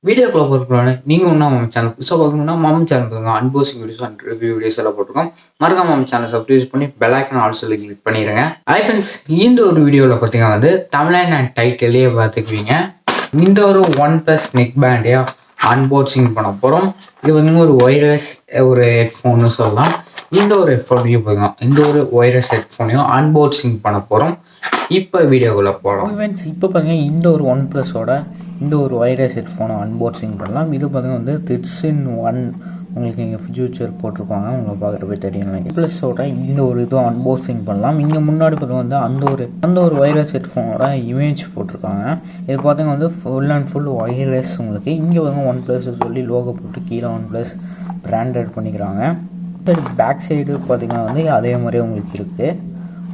வீடியோக்குள்ள போகிறதுக்குள்ள நீங்கள் ஒன்றா நம்ம சேனல் புதுசாக பார்க்கணுன்னா நம்ம சேனல் பாருங்க unboxing videos and review videos எல்லாம் போட்டிருக்கோம். மறக்காம நம்ம சேனல் சப்ஸ்கிரைப் பண்ணி பெல் ஐக்கான் ஆல்சோ கிளிக் பண்ணிடுங்க. ஹை ஃப்ரெண்ட்ஸ், இந்த ஒரு வீடியோவில் பார்த்தீங்கன்னா தமிழ்நாடு அண்ட் டைட்டிலே பார்த்துக்குவீங்க. இந்த ஒரு OnePlus நெக் பேண்டையா அன்பாக்சிங் பண்ண போகிறோம். இது ஒரு ஒயர்லெஸ் ஒரு ஹெட்ஃபோன்னு சொல்லலாம். இந்த ஒரு ஹெட்ஃபோனையும் பாருங்க, இந்த ஒரு ஒயர்லெஸ் ஹெட்ஃபோனையும் அன்பாக்சிங் பண்ண போகிறோம். இப்போ வீடியோக்குள்ளே போகிறோம். ஃப்ரெண்ட்ஸ், இப்போ பாருங்க இந்த ஒரு OnePlusோட இந்த ஒரு ஒயர்லெஸ் ஹெட்ஃபோனை அன்பாக்சிங் பண்ணலாம். இது பார்த்தீங்கன்னா 3-in-1 உங்களுக்கு இங்கே ஃபியூச்சர் போட்டிருப்பாங்க, உங்களுக்கு பார்க்குறப்ப தெரியும். OnePlusோட இந்த ஒரு இதுவும் அன்பாக்சிங் பண்ணலாம். இங்கே முன்னாடி பார்த்தீங்கன்னா அந்த ஒரு ஒயர்லெஸ் ஹெட்ஃபோனோட இமேஜ் போட்டிருக்காங்க. இது பார்த்தீங்கன்னா ஃபுல் அண்ட் ஃபுல் ஒயர்லெஸ். உங்களுக்கு இங்கே வந்து OnePlus சொல்லி லோகோ போட்டு கீழே OnePlus பிராண்டட் பண்ணிக்கிறாங்க. பேக் சைடு பார்த்தீங்கன்னா அதே மாதிரி உங்களுக்கு இருக்குது.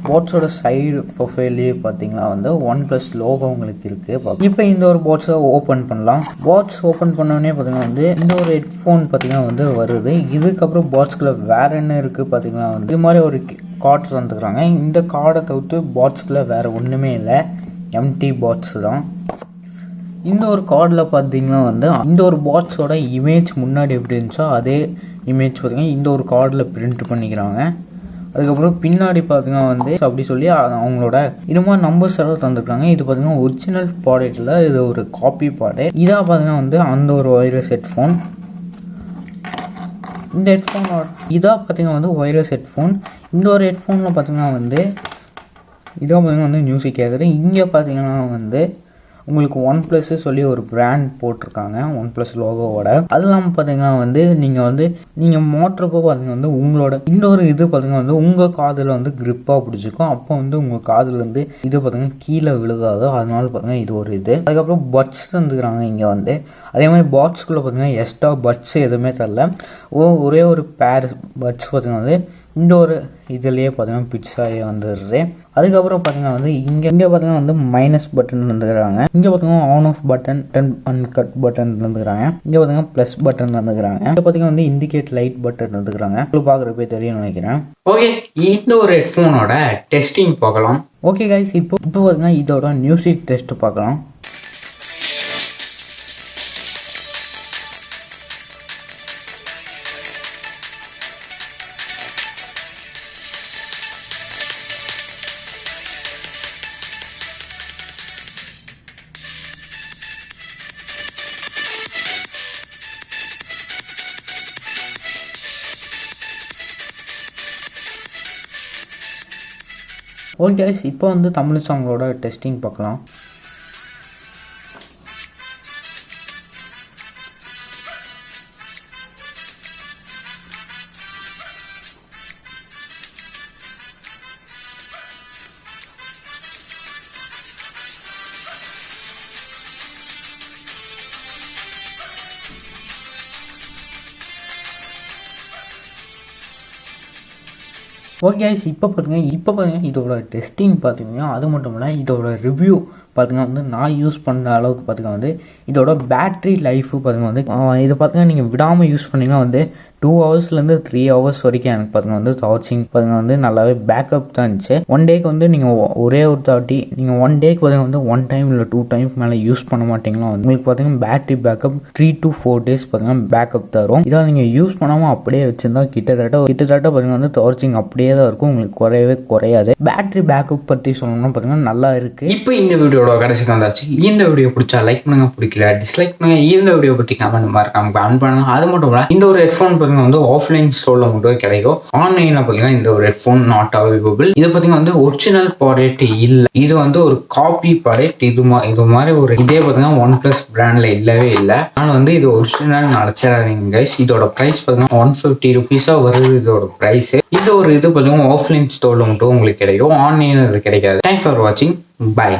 பாட்ஸோட சைடு ப்ரொஃபைல்லேயே பார்த்தீங்கன்னா OnePlus லோகோ உங்களுக்கு இருக்குது. இப்போ இந்த ஒரு பாட்ஸை ஓப்பன் பண்ணலாம். பாட்ஸ் ஓப்பன் பண்ணோடனே பார்த்தீங்கன்னா இந்த ஒரு ஹெட்ஃபோன் பார்த்தீங்கன்னா வருது. இதுக்கப்புறம் பாட்ஸ்குள்ளே வேறு என்ன இருக்குது பார்த்தீங்கன்னா இது மாதிரி ஒரு கார்ட்ஸ் வந்துக்கிறாங்க. இந்த கார்டை தவிர்த்து பாட்ஸ்குள்ளே வேறு ஒன்றுமே இல்லை, எம்டி பாட்ஸ் தான். இந்த ஒரு கார்டில் பார்த்தீங்கன்னா இந்த ஒரு பாட்ஸோட இமேஜ் முன்னாடி எப்படி இருந்துச்சோ அதே இமேஜ் பார்த்தீங்கன்னா இந்த ஒரு கார்டில் பிரிண்ட் பண்ணிக்கிறாங்க. அதுக்கப்புறம் பின்னாடி பார்த்தீங்கன்னா அப்படி சொல்லி அவங்களோட இது மாதிரி நம்பர்ஸ் எல்லாம் தந்துருக்காங்க. இது பார்த்தீங்கன்னா ஒரிஜினல் ப்ராடக்ட்டில் இது ஒரு காப்பி ப்ராடக்ட். இதாக பார்த்தீங்கன்னா அந்த ஒரு ஒயர்லெஸ் ஹெட்ஃபோன். இந்த ஹெட்ஃபோனோட இதாக பார்த்தீங்கன்னா ஒயர்லெஸ் ஹெட்ஃபோன். இந்த ஒரு ஹெட்ஃபோனில் பார்த்தீங்கன்னா இதாக பார்த்தீங்கன்னா மியூசிக் கேட்குது. இங்கே பார்த்தீங்கன்னா உங்களுக்கு OnePlus சொல்லி ஒரு பிராண்ட் போட்டிருக்காங்க OnePlus லோகோவோட. அது இல்லாமல் பார்த்தீங்கன்னா நீங்கள் மோட்டருப்போ பார்த்தீங்கன்னா உங்களோட இந்த ஒரு இது பார்த்தீங்கன்னா உங்கள் காதில் கிரிப்பாக பிடிச்சிக்கும். அப்போ உங்கள் காதில் இது பார்த்தீங்கன்னா கீழே விழுகாது. அதனால பார்த்தீங்கன்னா இது ஒரு இது. அதுக்கப்புறம் பட்ஸ் தந்துக்கிறாங்க இங்கே அதே மாதிரி பாட்ஸ்குள்ளே பார்த்தீங்கன்னா எக்ஸ்ட்ரா பட்ஸ் எதுவுமே தரல. ஒரே ஒரு பேர் பட்ஸ் பார்த்தீங்கன்னா இந்த ஒரு இதுலேயே பார்த்தீங்கன்னா பிட்ஸ் ஆகி வந்துடுது. அதுக்கப்புறம் பார்த்தீங்கன்னா இங்கே பார்த்தீங்கன்னா மைனஸ் பட்டன் வந்துக்கிறாங்க. இங்கே பார்த்தீங்கன்னா on off button, turn and cut button வந்துக்கிறாங்க. இங்கே பார்த்தீங்கன்னா ப்ளஸ் பட்டன் வந்துக்கிறாங்க. இங்கே பார்த்தீங்கன்னா இண்டிகேட் லைட் பட்டன் வந்துக்கிறாங்க. உங்களுக்கு பார்க்குறப்ப தெரியும்னு நினைக்கிறேன். ஓகே, இந்த ஒரு ஹெட்ஃபோனோட டெஸ்டிங் பார்க்கலாம். ஓகே கைஸ், இப்போ பார்த்தீங்கன்னா இதோட மியூசிக் டெஸ்ட் பார்க்கலாம். ஓகே கைஸ், இப்போ தமிழ் சாங்கோட டெஸ்டிங் பார்க்கலாம். ஓகே கைஸ், இப்போ பார்த்தீங்கன்னா இதோட டெஸ்டிங் பார்த்தீங்கன்னா அது மட்டும் இல்லை, இதோட ரிவ்யூ பார்த்தீங்கன்னா நான் யூஸ் பண்ணுற அளவுக்கு பார்த்தீங்கன்னா இதோட பேட்ரி லைஃபு பார்த்தீங்கன்னா இதை பார்த்தீங்கன்னா நீங்கள் விடாமல் யூஸ் பண்ணிங்கன்னா 2 ஹவர்ஸ்லேருந்து 3 ஹவர்ஸ் வரைக்கும் எனக்கு பார்த்தீங்கன்னா சார்ஜிங் பார்த்தீங்கன்னா நல்லாவே பேக்கப் தான் இருந்துச்சு. 1 டேக்கு நீங்கள் ஒரே ஒரு தாட்டி நீங்கள் 1 டேக்கு பார்த்தீங்கன்னா 1 டைம் இல்லை 2 டைம்க்கு மேலே யூஸ் பண்ண மாட்டிங்களா உங்களுக்கு பார்த்தீங்கன்னா பேட்டரி பேக்கப் 3 to 4 days பார்த்தீங்கன்னா பேக்கப் தரும். இதை நீங்கள் யூஸ் பண்ணாமல் அப்படியே வச்சுருந்தா கிட்டத்தட்ட பார்த்தீங்கன்னா சார்ஜிங் அப்படியே தான் இருக்கும், உங்களுக்கு குறையவே குறையாது. பேட்டரி பேக்கப் பற்றி சொல்லணும்னா பார்த்தீங்கன்னா நல்லா இருக்குது. இப்போ இந்த வீடியோட கடைசி வந்தாச்சு. இந்த வீடியோ பிடிச்சா லைக் பண்ணுங்க, பிடிக்கல டிஸ்லைக் பண்ணுங்க. இந்த வீடியோ பற்றி கமெண்ட் பண்ணுங்க. அது மட்டும் இல்லை, இந்த ஒரு ஹெட்ஃபோன் ஆஃப்லைன் ஸ்டோர்ல மட்டும் கிடைக்கும். ஆன்லைன்ல பாத்தீங்கன்னா இந்த ஒரு ஹெட்ஃபோன் நாட் அவைலபிள். இது பாத்தீங்கன்னா ஒரிஜினல் ப்ராடக்ட் இல்ல, இது ஒரு காப்பி ப்ராடக்ட். இது மாதிரி ஒரு இதே பாத்தீங்கன்னா OnePlus பிராண்ட்ல இல்லவே இல்லை. ஆனால் இது ஒரிஜினல் நினைச்சிடாதீங்க கைஸ். இதோட பிரைஸ் பாத்தீங்கன்னா 150 rupees வருது இதோட பிரைஸ். இந்த ஒரு இது பாத்தீங்கன்னா ஆஃப்லைன் ஸ்டோர்ல மட்டும் உங்களுக்கு கிடைக்கும், ஆன்லைன்ல இது கிடைக்காது. தேங்க்ஸ் ஃபார் வாட்சிங், பை.